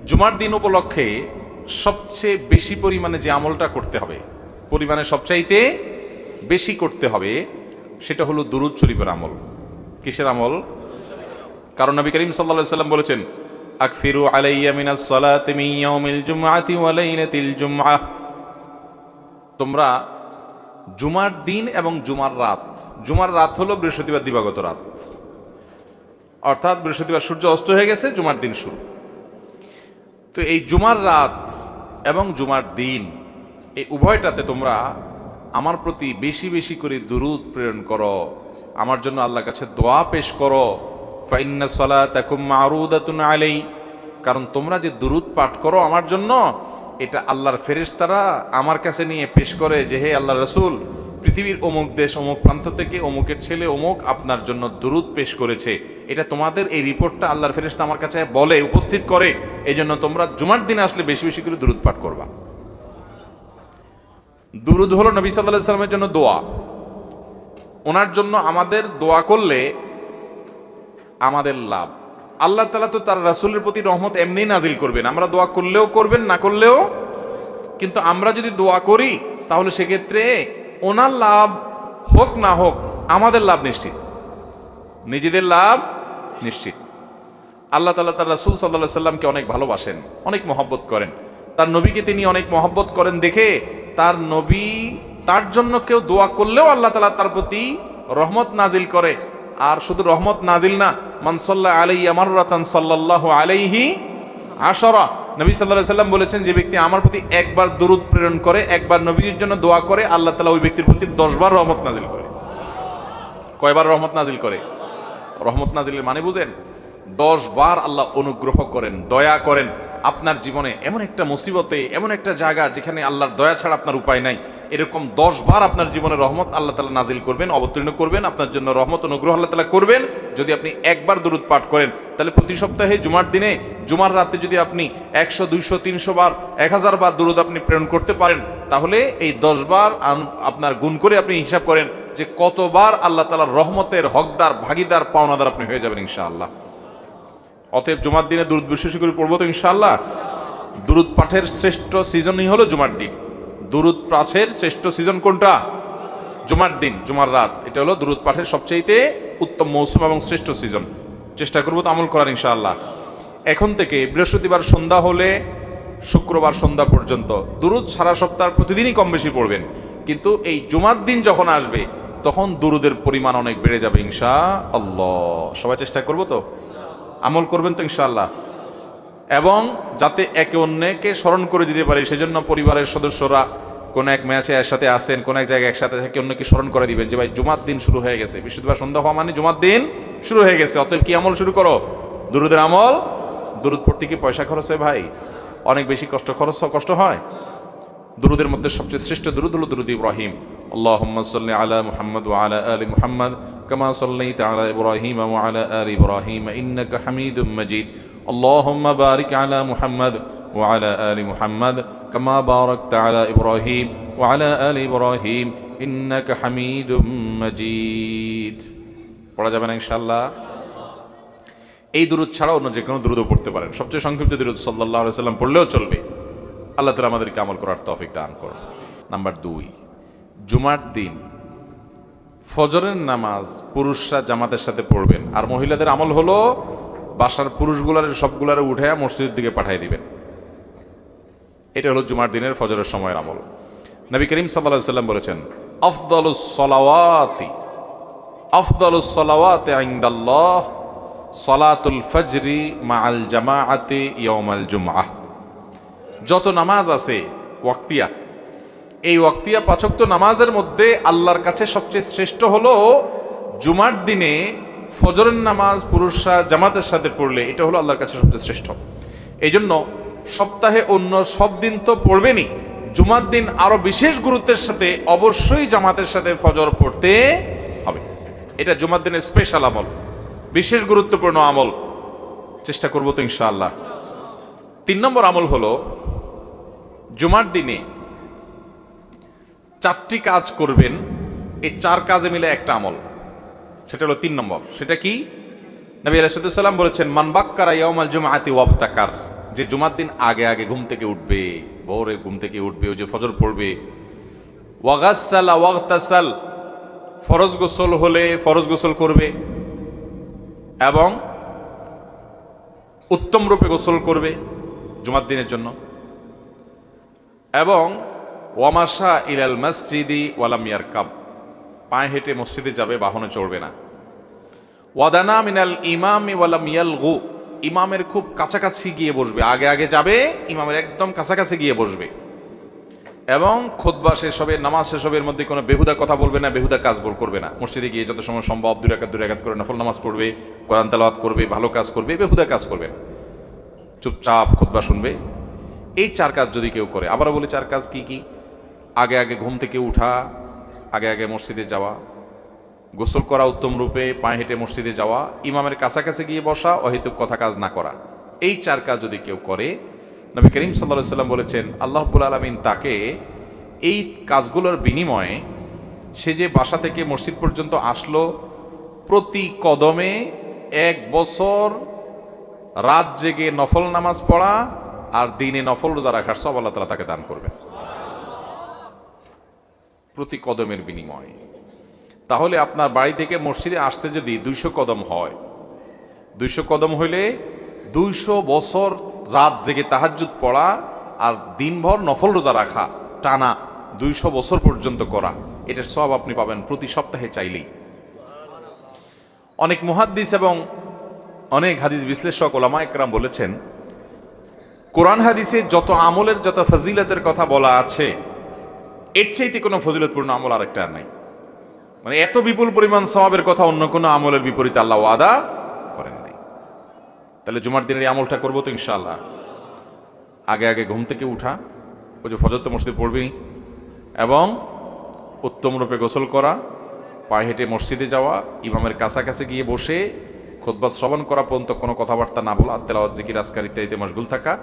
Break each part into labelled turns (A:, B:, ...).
A: জুমার দিন উপলক্ষে সবচেয়ে বেশি পরিমাণে যে আমলটা করতে হবে, পরিমাণে সবচাইতে বেশি করতে হবে, সেটা হলো দুরূদ শরীফের আমল। কিসের আমল? কারণ নবী করিম সাল্লাল্লাহু আলাইহি ওয়াসাল্লাম বলেছেন, আকফিরু আলাইয়া মিনাস সালাতি মিন ইয়াউমিল জুমআতি ওয়া লাইলাতিল জুমআহ, তোমরা জুমার দিন এবং জুমার রাত হলো বৃহস্পতিবার দিবাগত রাত, অর্থাৎ বৃহস্পতিবার সূর্য অস্ত হয়ে গেছে, জুমার দিন শুরু। তো এই জুমার রাত এবং জুমার দিন এই উভয়টাতে তোমরা আমার প্রতি বেশি বেশি করে দুরূদ প্রেরণ করো, আমার জন্য আল্লাহর কাছে দোয়া পেশ করো। ফাইন্না সালাতাকুম মারুদাতুন আলাই, কারণ তোমরা যে দুরূদ পাঠ করো আমার জন্য, এটা আল্লাহর ফেরেশতারা আমার কাছে নিয়ে পেশ করে যে হে আল্লাহর রাসূল, পৃথিবীর অমুক দেশ অমুক প্রান্ত থেকে অমুকের ছেলে অমুক আপনার জন্য দুরূদ পেশ করেছে। এটা তোমাদের এই রিপোর্টটা আল্লাহর ফেরেশতা আমার কাছে বলে, উপস্থিত করে। এই জন্য তোমরা জুমার দিন আসলে বেশি বেশি করে দুরূদ পাঠ করবা। দুরূদ হলো নবী সাল্লাল্লাহু আলাইহি ওয়াসাল্লামের জন্য দোয়া। ওনার জন্য আমাদের দোয়া করলে আমাদের লাভ। আল্লাহ তাআলা তো তার রাসূলের প্রতি রহমত এমনি নাজিল করবেন, আমরা দোয়া করলেও করবেন, না করলেও। কিন্তু আমরা যদি দোয়া করি তাহলে সেক্ষেত্রে ওনার লাভ হোক না হোক আমাদের লাভ নিশ্চিত, নিজেদের লাভ নিশ্চিত। আল্লাহ তাআলা তার রাসূল সাল্লাল্লাহু আলাইহি ওয়াসাল্লামকে অনেক ভালোবাসেন, অনেক মহব্বত করেন। তার নবীকে তিনি অনেক মহব্বত করেন দেখে তার নবী তার জন্য কেউ দোয়া করলেও আল্লাহ তাআলা তার প্রতি রহমত নাজিল করে। আর শুধু রহমত নাজিল না, মান সাল্লা আলাইয়া মাররাতান সাল্লাল্লাহু আলাইহি আশারা, নবী সাল্লাল্লাহু আলাইহি ওয়াসাল্লাম বলেছেন, যে ব্যক্তি আমার প্রতি একবার দরুদ প্রেরণ করে, একবার নবীর জন্য দোয়া করে, আল্লাহ তাআলা ওই ব্যক্তির প্রতি 10 বার রহমত নাজিল করে। কয়বার রহমত নাজিল করে? রহমত নাজিলের মানে বুঝেন? 10 বার আল্লাহ অনুগ্রহ করেন, দয়া করেন আপনার জীবনে। এমন একটা মুসিবতে, এমন একটা জায়গা যেখানে আল্লাহর দয়া ছাড়া আপনার উপায় নাই, এরকম 10 বার আপনার জীবনে রহমত আল্লাহ তাআলা নাজিল করবেন, অবতীর্ণ করবেন, আপনার জন্য রহমত অনুগ্রহ আল্লাহ তাআলা করবেন যদি আপনি একবার দরুদ পাঠ করেন। তাহলে প্রতি সপ্তাহে জুমার দিনে, জুমার রাতে যদি আপনি 100, 200, 300 বার, 1000 বার দরুদ আপনি প্রেরণ করতে পারেন, তাহলে এই 10 বার আপনার গুণ করে আপনি হিসাব করেন যে কতবার আল্লাহ তাআলার রহমতের হকদার, ভাগীদার, পাওনাদার আপনি হয়ে যাবেন ইনশাআল্লাহ। অতএব জুমার দিনে দুরূদ বেশি করে পড়বো তো ইনশাআল্লাহ। দুরূদ পাঠের শ্রেষ্ঠ সিজনই হলো জুমার দিন। দুরূদ পাঠের শ্রেষ্ঠ সিজন কোনটা? জুমার দিন, জুমার রাত। এটা হলো দুরূদ পাঠের সবচেয়ে উত্তম মৌসুম এবং শ্রেষ্ঠ সিজন। চেষ্টা করবো তো আমল করার ইনশাআল্লাহ। এখন থেকে বৃহস্পতিবার সন্ধ্যা হলে শুক্রবার সন্ধ্যা পর্যন্ত দুরূদ সারা সপ্তাহ প্রতিদিনই কম বেশি পড়বেন, কিন্তু এই জুমার দিন যখন আসবে তখন দুরূদের পরিমাণ অনেক বেড়ে যাবে ইনশাআল্লাহ। সবাই চেষ্টা করবো তো, আমল করবেন তো ইনশাআল্লাহ। এবং যাতে একে অন্যকে স্মরণ করে দিতে পারে সেজন্য পরিবারের সদস্যরা কোন এক ম্যাচে একসাথে আসেন, কোন এক জায়গায় একসাথে থেকে অন্যকে স্মরণ করে দিবেন যে ভাই জুমার দিন শুরু হয়ে গেছে, বৃহস্পতিবার সন্ধ্যা হওয়া মানে জুমার দিন শুরু হয়ে গেছে। অতএব কি আমল শুরু করো? দুরূদের আমল। দুরূদ পড়তে কি পয়সা খরচ হয় ভাই? অনেক বেশি কষ্ট হয়। দুরূদের মধ্যে সবচেয়ে শ্রেষ্ঠ দুরূদ হলো দুরূদ ইব্রাহিম। আল্লাহুম্মা সাল্লি আলা মুহাম্মাদ ওয়া আলা আলি মুহাম্মাদ কামা সাল্লাইতা আলা ইব্রাহিম ওয়া আলা আলি ইব্রাহিম ইন্নাকা হামিদুম মাজিদ। আল্লাহুম্মা বারিক আলা মুহাম্মাদ ওয়া আলা আলি মুহাম্মাদ কামা বারাকতা আলা ইব্রাহিম ওয়া আলা আলি ইব্রাহিম ইন্নাকা হামিদুম মাজিদ। পড়া যাবে না ইনশাআল্লাহ। এই দুরূদ ছাড়া অন্য যে কোনো দুরূদও পড়তে পারেন। সবচেয়ে সংক্ষিপ্ত দুরূদ সাল্লাল্লাহু আলাইহি ওয়াসাল্লাম পড়লেও চলবে। আল্লাহ তাআলা আমাদেরকে আমল করার তৌফিক দান করুন। নাম্বার 2, জুমার দিন ফজরের নামাজ পুরুষরা জামাতের সাথে পড়বেন, আর মহিলাদের আমল হলো বাসার পুরুষগুলার সবগুলারে উঠে মসজিদের দিকে পাঠিয়ে দিবেন। এটা হলো জুমার দিনের ফজরের সময়ের আমল। নবী করিম সাল্লাল্লাহু আলাইহি ওয়াসাল্লাম বলেছেন, আফদালুস সালাওয়াতি ইনদাল্লাহ সালাতুল ফজরি মাআল জামাআতি ইয়াউমাল জুমআহ। যত নামাজ আছে ওয়াক্তিয়া, এই ওয়াক্তিয়া 5 ওয়াক্ত নামাজের মধ্যে আল্লাহর কাছে সবচেয়ে শ্রেষ্ঠ হলো জুমার দিনে ফজরের নামাজ পুরুষরা জামাতের সাথে পড়লে এটা হলো আল্লাহর কাছে সবচেয়ে শ্রেষ্ঠ। এই জন্য সপ্তাহে অন্য সব দিন তো পড়বেনই, জুমার দিন আরো বিশেষ গুরুত্বের সাথে অবশ্যই জামাতের সাথে ফজর পড়তে হবে। এটা জুমার দিনের স্পেশাল আমল, বিশেষ গুরুত্বপূর্ণ আমল। চেষ্টা করবো তো ইনশাআল্লাহ। 3 নম্বর আমল হলো জুমার দিনে 4টি কাজ করবেন। এই 4 কাজে মিলে একটা আমল, সেটা হলো 3 নম্বর। সেটা কি? নবী আলাইহিস সালাম বলেছেন, মান বাক্কারা ইয়াউমাল জুমআতি ওয়াবতাকার, যে জুমার দিন আগে আগে ঘুম থেকে উঠবে, ভোরে ঘুম থেকে উঠবে, ওই যে ফজর পড়বে, ওয়াগাসসালা ওয়াগতাসাল, ফরজ গোসল হলে ফরজ গোসল করবে এবং উত্তম রূপে গোসল করবে জুমার দিনের জন্য, এবং ওয়ামাশা ইলাল মসজিদি ওয়ালাম ইয়ারকাব, পায়ে হেঁটে মসজিদে যাবে, বাহনে চড়বে না। ওয়াদানা মিনাল ইমামি ওয়ালাম ইয়ালগু, ইমামের খুব কাছাকাছি গিয়ে বসবে, আগে আগে যাবে, ইমামের একদম কাছাকাছি গিয়ে বসবে, এবং খুতবা শেষ হবে, নামাজ শেষ হবে, এর মধ্যে কোনো বেহুদা কথা বলবে না, বেহুদা কাজ করবে না। মসজিদে গিয়ে যত সময় সম্ভব 2 রাকাত করে নফল নামাজ পড়বে, কোরআন তেলাওয়াত করবে, ভালো কাজ করবে, বেহুদা কাজ করবে না, চুপচাপ খুতবা শুনবে। এই 4 কাজ যদি কেউ করে, আবারও বলি 4 কাজ কি কি? আগে আগে ঘুম থেকে উঠা, আগে আগে মসজিদে যাওয়া, গোসল করা উত্তম রূপে, পায়ে হেঁটে মসজিদে যাওয়া, ইমামের কাছাকাছি গিয়ে বসা, অহেতুক কথা কাজ না করা। এই 4 কাজ যদি কেউ করে, নবী করিম সাল্লাল্লাহু আলাইহি ওয়াসাল্লাম বলেছেন আল্লাহ রাব্বুল আলামিন তাকে এই কাজগুলোর বিনিময়ে, সে যে বাসা থেকে মসজিদ পর্যন্ত আসলো, প্রতি কদমে 1 বছর রাত জেগে নফল নামাজ পড়া আর দিনে নফল রোজা রাখার সব আল্লাহ তাআলা তাকে দান করবেন, প্রতি কদমের বিনিময়ে। তাহলে আপনার বাড়ি থেকে মসজিদে আসতে যদি 200 কদম হয়, 200 কদম হইলে 200 বছর রাত জেগে তাহাজ্জুদ পড়া আর দিনভর নফল রোজা রাখা, টানা 200 বছর পর্যন্ত করা, এটার সব আপনি পাবেন প্রতি সপ্তাহে চাইলেই। অনেক মুহাদ্দিস এবং অনেক হাদিস বিশ্লেষক ওলামা একরাম বলেছেন, কোরআন হাদিসে যত আমলের, যত ফজিলতের কথা বলা আছে, এর চাইতে কোনো ফজিলতপূর্ণ আমল আরেকটা নাই। মানে এত বিপুল পরিমাণ সওয়াবের কথা অন্য কোনো আমলের বিপরীতে আল্লাহ ওয়াদা করেন নাই। তাহলে জুমার দিনের এই আমলটা করবো তো ইনশাআল্লাহ। আগে আগে ঘুম থেকে উঠা, ওই যে ফজর তো মসজিদে পড়বেনি, এবং উত্তম রূপে গোসল করা, পায়ে হেঁটে মসজিদে যাওয়া, ইমামের কাছাকাছি গিয়ে বসে খুতবা শ্রবণ করা পর্যন্ত কোনো কথাবার্তা না বলা, তেলাওয়াত, জিকির, আজকার ইত্যাদিতে মশগুল থাকা,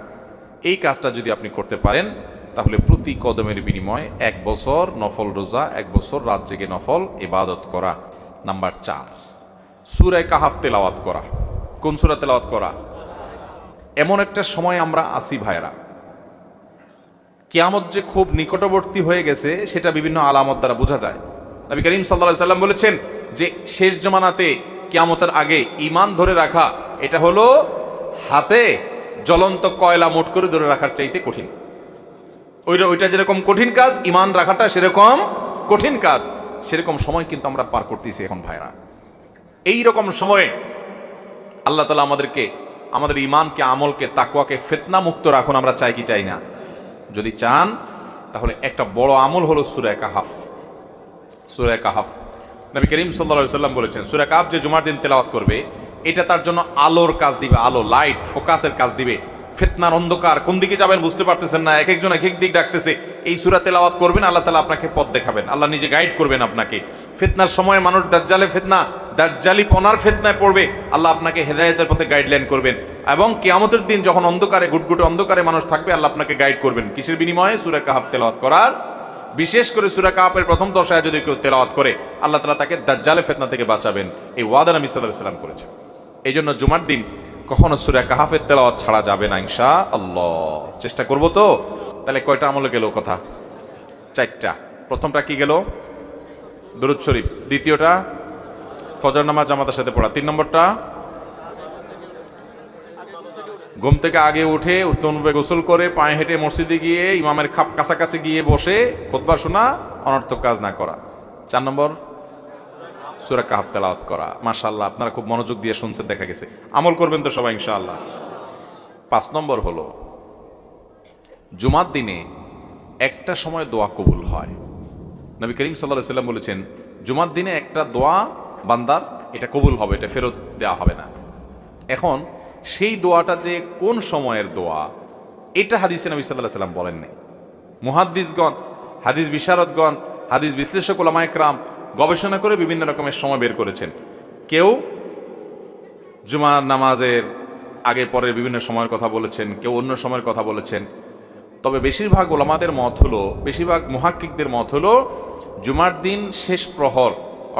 A: এই কাজটা যদি আপনি করতে পারেন, তাহলে প্রতি কদমের বিনিময়ে 1 বছর নফল রোজা, 1 বছর রাত জেগে নফল ইবাদত করা। নাম্বার 4, সূরা কাহাফ তেলাওয়াত করা। কোন সূরা তেলাওয়াত করা? এমন একটা সময় আমরা আসি ভাইরা, কিয়ামত যে খুব নিকটবর্তী হয়ে গেছে সেটা বিভিন্ন আলামত দ্বারা বোঝা যায়। নবী করিম সাল্লাল্লাহু আলাইহি সাল্লাম বলেছেন যে শেষ জমানাতে কিয়ামতের আগে ঈমান ধরে রাখা, এটা হলো হাতে জ্বলন্ত কয়লা মুঠ করে ধরে রাখার চাইতে কঠিন। ওইটা যেরকম কঠিন কাজ, ঈমান রাখাটা সেরকম কঠিন কাজ। সেরকম সময় কিন্তু আমরা পার করতেছি এখন ভাইরা। এই রকম সময়ে আল্লাহ তাআলা আমাদেরকে, আমাদের ঈমানকে, আমলকে, তাকওয়াকে ফিতনা মুক্ত রাখুন। আমরা চাই কি চাই না? যদি চান তাহলে একটা বড় আমল হলো সূরা কাহাফ। সূরা কাহাফ, নবী করিম সাল্লাল্লাহু আলাইহি ওয়াসাল্লাম বলেছেন, সূরা কাহাফ যে জুমার দিন তেলাওয়াত করবে, এটা তার জন্য আলোর কাজ দিবে, আলো, লাইট, ফোকাসের কাজ দিবে। ফিতনার অন্ধকার, কোন দিকে যাবেন বুঝতে পারতেছেন না, এক একজন এক এক দিক ডাকতেছে, এই সূরা তেলাওয়াত করবেন, আল্লাহ তাআলা আপনাকে পথ দেখাবেন, আল্লাহ নিজে গাইড করবেন আপনাকে। ফিতনার সময় মানুষ দাজ্জালে ফিতনা, দাজ্জালি পনার ফিতনায় পড়বে, আল্লাহ আপনাকে হেদায়েতের পথে গাইডলাইন করবেন। এবং কিয়ামতের দিন যখন অন্ধকারে, গুটগুটে অন্ধকারে মানুষ থাকবে, আল্লাহ আপনাকে গাইড করবেন। কিসের বিনিময়ে? সূরা কাহাফ তেলাওয়াত করার। বিশেষ করে সূরা কাহাফের প্রথম 10 আয়াত যদি কেউ তেলাওয়াত করে, আল্লাহ তাআলা তাকে দাজ্জালের ফিতনা থেকে বাঁচাবেন। এই ওয়াদা নবী সাল্লাল্লাহু আলাইহি ওয়াসাল্লাম করেছেন। এই জন্য জুমার দিন কখনো সূরা কাহাফের তেলাওয়াত ছাড়া যাবে না ইনশাআল্লাহ। চেষ্টা করব তো। তাহলে কয়টা আমলে গেল কথা? 4টা। প্রথমটা কি গেল? দুরূদ শরীফ। দ্বিতীয়টা ফজর নামাজ জামাতের সাথে পড়া। 3 নম্বরটা ঘুম থেকে আগে উঠে উত্তমরূপে গোসল করে পায়ে হেঁটে মসজিদে গিয়ে ইমামের কাছাকাছি গিয়ে বসে খুতবা শোনা, অনর্থক কাজ না করা। 4 নম্বর সূরা কাহাফ তেলাওয়াত করা। মাশাআল্লাহ, আপনারা খুব মনোযোগ দিয়ে শুনছেন, দেখা গেছে আমল করবেন তো সবাই ইনশাআল্লাহ। 5 নম্বর হলো জুমার দিনে একটা সময় দোয়া কবুল হয়। নবী করিম সাল্লাল্লাহু আলাইহি ওয়াসাল্লাম বলেছেন, জুমার দিনে একটা দোয়া বান্দার, এটা কবুল হবে, এটা ফেরত দেওয়া হবে না। এখন সেই দোয়াটা যে কোন সময়ের দোয়া, এটা হাদিসে নবী সাল্লাল্লাহু আলাইহি ওয়াসাল্লাম বলেন নাই। মুহাদ্দিসগণ, হাদিস বিশারদগণ, হাদিস বিশ্লেষক ওলামায়ে কেরাম গবেষণা করে বিভিন্ন রকমের সময় বের করেছেন। কেউ জুমার নামাজের আগে পরের বিভিন্ন সময়ের কথা বলেছেন, কেউ অন্য সময়ের কথা বলেছেন। তবে বেশিরভাগ ওলামাদের মত হলো, বেশিরভাগ মুহাক্কিকদের মত হলো, জুমার দিন শেষ প্রহর,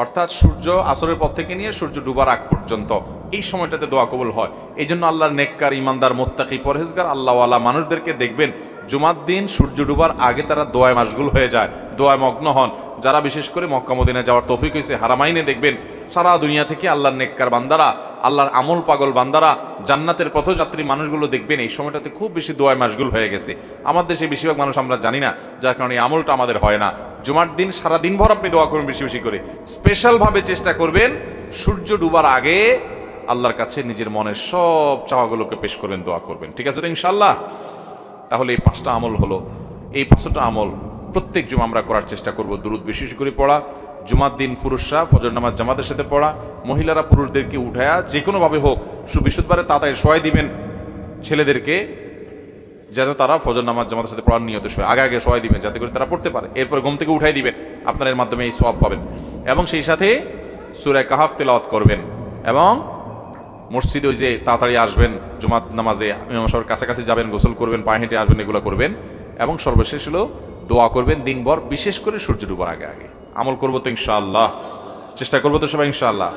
A: অর্থাৎ সূর্য আসরের পর থেকে নিয়ে সূর্য ডুবার আগ পর্যন্ত এই সময়টাতে দোয়া কবুল হয়। এই জন্য আল্লাহর নেককার, ইমানদার, মোত্তাকি, পরহেজগার আল্লাহওয়ালা মানুষদেরকে দেখবেন জুমার দিন সূর্য ডুবার আগে তারা দোয়ায় মাশগুল হয়ে যায়, দোয়ায় মগ্ন হন। যারা বিশেষ করে মক্কা মদিনা যাওয়ার তৌফিক হয়েছে, হারামাইনে দেখবেন সারা দুনিয়া থেকে আল্লাহর নেককার বান্দারা, আল্লাহর আমল পাগল বান্দারা, জান্নাতের পথযাত্রী মানুষগুলো দেখবেন এই সময়টাতে খুব বেশি দোয়ায় মাশগুল হয়ে গেছে। আমার দেশে বেশিরভাগ মানুষ আমরা জানি না, যার কারণে এই আমলটা আমাদের হয় না। জুমার দিন সারা দিনভর আপনি দোয়া করবেন বেশি বেশি করে, স্পেশালভাবে চেষ্টা করবেন সূর্য ডুবার আগে আল্লাহর কাছে নিজের মনের সব চাওয়াগুলোকে পেশ করবেন, দোয়া করবেন। ঠিক আছে তো ইনশাআল্লাহ? তাহলে এই 5টা আমল হলো। এই 5টা আমল প্রত্যেক জুমা আমরা করার চেষ্টা করব। দুরুদ বেশি বেশি করে পড়া, জুমার দিন পুরুষরা ফজর নামাজ জামাতের সাথে পড়া, মহিলারা পুরুষদেরকে উঠায়া যে কোনোভাবে হোক বৃহস্পতিবারে তাড়াতাড়ি শোয়াই দিবেন ছেলেদেরকে, যাতে তারা ফজর নামাজ জামাতের সাথে পড়ার নিয়তে শোয়, আগে আগে শোয়াই দিবেন যাতে করে তারা পড়তে পারে। এরপর ঘুম থেকে উঠাই দিবেন, আপনার এর মাধ্যমে এই সওয়াব পাবেন। এবং সেই সাথে সূরা কাহাফ তেলাওয়াত করবেন এবং মসজিদে ওই যে তাড়াতাড়ি আসবেন, জুমাত নামাজে ইমাম সাহেবের কাছাকাছি যাবেন, গোসল করবেন, পায়ে হেঁটে আসবেন, এগুলো করবেন। এবং সর্বশেষ হলো দোয়া করবেন দিনভর, বিশেষ করে সূর্য ডুবার আগে আগে। আমল করবো তো ইনশাআল্লাহ, চেষ্টা করবো তো সবাই ইনশাআল্লাহ।